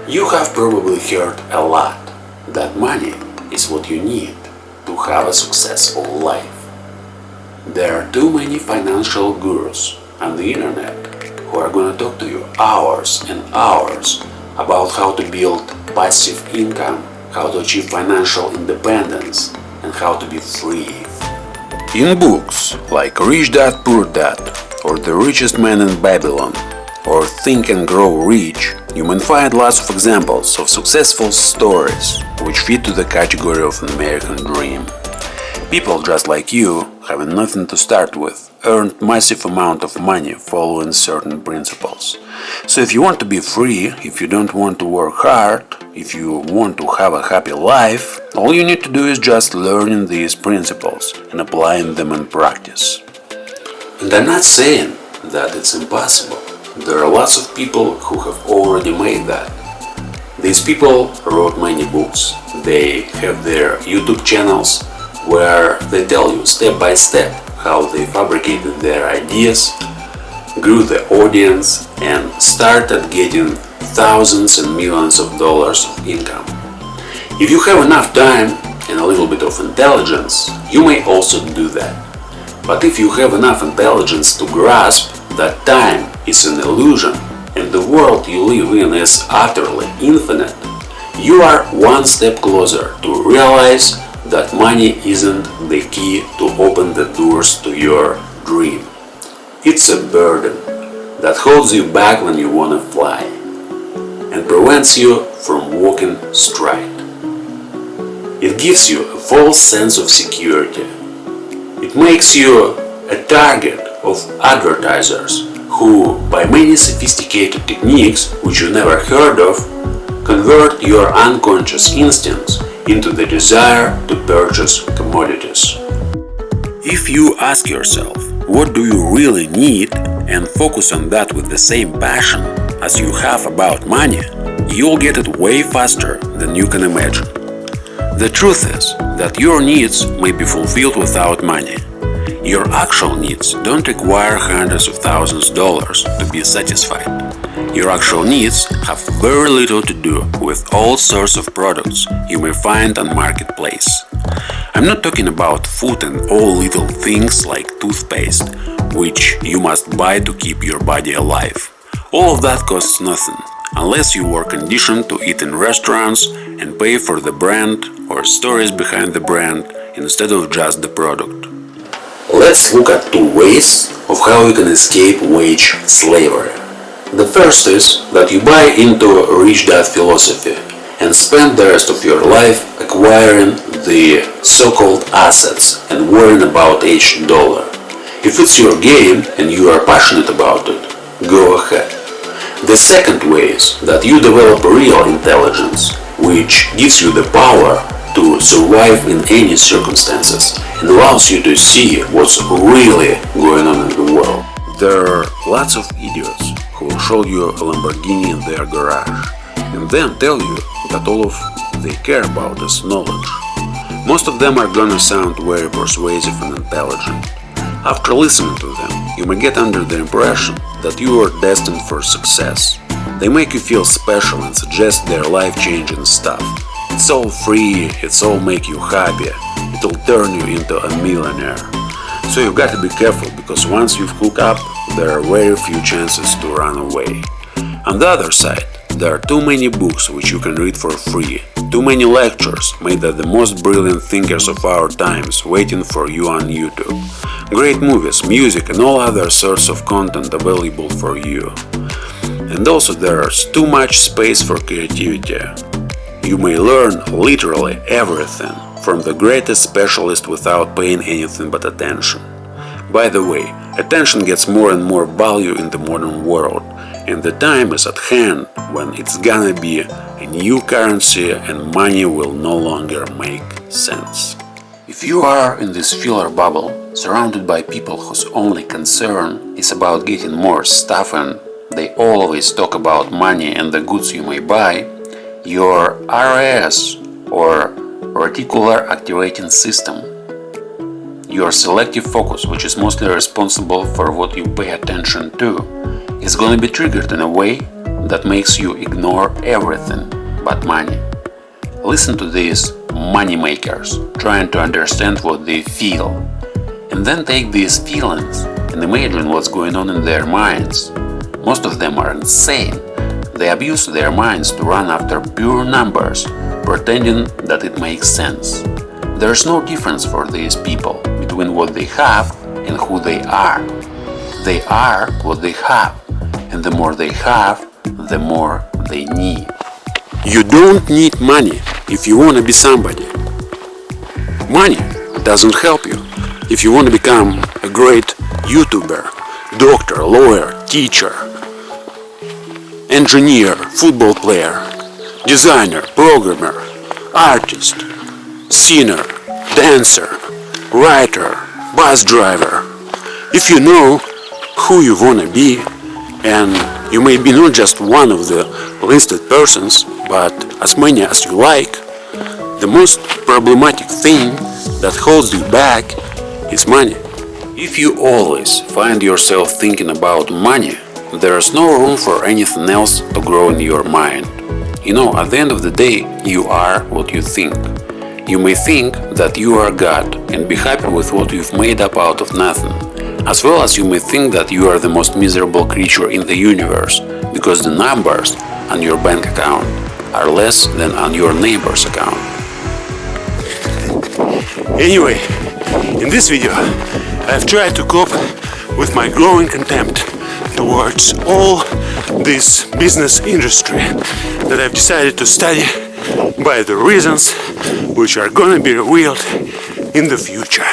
You have probably heard a lot that money is what you need to have a successful life. There are too many financial gurus on the internet who are gonna talk to you hours and hours about how to build passive income, how to achieve financial independence, and how to be free. In books like Rich Dad Poor Dad, or The Richest Man in Babylon, or Think and Grow Rich, you may find lots of examples of successful stories which fit to the category of an American dream. People just like you, having nothing to start with, earned massive amount of money following certain principles. So if you want to be free, if you don't want to work hard, if you want to have a happy life, all you need to do is just learning these principles and applying them in practice. And I'm not saying that it's impossible. There are lots of people who have already made that. These people wrote many books. They have their YouTube channels where they tell you step by step how they fabricated their ideas, grew the audience, and started getting thousands and millions of dollars of income. If you have enough time and a little bit of intelligence, you may also do that. But if you have enough intelligence to grasp that time is an illusion and the world you live in is utterly infinite, you are one step closer to realize that money isn't the key to open the doors to your dream. It's a burden that holds you back when you want to fly and prevents you from walking straight. It gives you a false sense of security. It makes you a target of advertisers who, by many sophisticated techniques which you never heard of, convert your unconscious instincts into the desire to purchase commodities. If you ask yourself, what do you really need, and focus on that with the same passion as you have about money, you'll get it way faster than you can imagine. The truth is that your needs may be fulfilled without money. Your actual needs don't require hundreds of thousands of dollars to be satisfied. Your actual needs have very little to do with all sorts of products you may find on marketplace. I'm not talking about food and all little things like toothpaste, which you must buy to keep your body alive. All of that costs nothing, unless you were conditioned to eat in restaurants and pay for the brand or stories behind the brand instead of just the product. Let's look at two ways of how you can escape wage slavery. The first is that you buy into Rich Dad philosophy and spend the rest of your life acquiring the so-called assets and worrying about each dollar. If it's your game and you are passionate about it, go ahead. The second way is that you develop real intelligence, which gives you the power to survive in any circumstances and allows you to see what's really going on in the world. There are lots of idiots who will show you a Lamborghini in their garage and then tell you that all of they care about is knowledge. Most of them are gonna sound very persuasive and intelligent. After listening to them, you may get under the impression that you are destined for success. They make you feel special and suggest their life-changing stuff. It's all free, it's all make you happy, it'll turn you into a millionaire. So you've got to be careful because once you've hooked up, there are very few chances to run away. On the other side, there are too many books which you can read for free, too many lectures made by the most brilliant thinkers of our times waiting for you on YouTube, great movies, music and all other sorts of content available for you. And also there's too much space for creativity. You may learn literally everything from the greatest specialist without paying anything but attention. By the way, attention gets more and more value in the modern world, and the time is at hand when it's gonna be a new currency and money will no longer make sense. If you are in this filler bubble, surrounded by people whose only concern is about getting more stuff and they always talk about money and the goods you may buy, your RAS or reticular activating system, your selective focus, which is mostly responsible for what you pay attention to, is going to be triggered in a way that makes you ignore everything but money. Listen to these money makers trying to understand what they feel, and then take these feelings and imagine what's going on in their minds. Most of them are insane. They abuse their minds to run after pure numbers, pretending that it makes sense. There's no difference for these people between what they have and who they are. They are what they have, and the more they have, the more they need. You don't need money if you want to be somebody. Money doesn't help you if you want to become a great YouTuber, doctor, lawyer, teacher, engineer, football player, designer, programmer, artist, singer, dancer, writer, bus driver. If you know who you want to be, and you may be not just one of the listed persons, but as many as you like, the most problematic thing that holds you back is money. If you always find yourself thinking about money, there's no room for anything else to grow in your mind. You know, at the end of the day, you are what you think. You may think that you are God and be happy with what you've made up out of nothing, as well as you may think that you are the most miserable creature in the universe because the numbers on your bank account are less than on your neighbor's account. Anyway, in this video, I've tried to cope with my growing contempt towards all this business industry that I've decided to study by the reasons which are gonna be revealed in the future.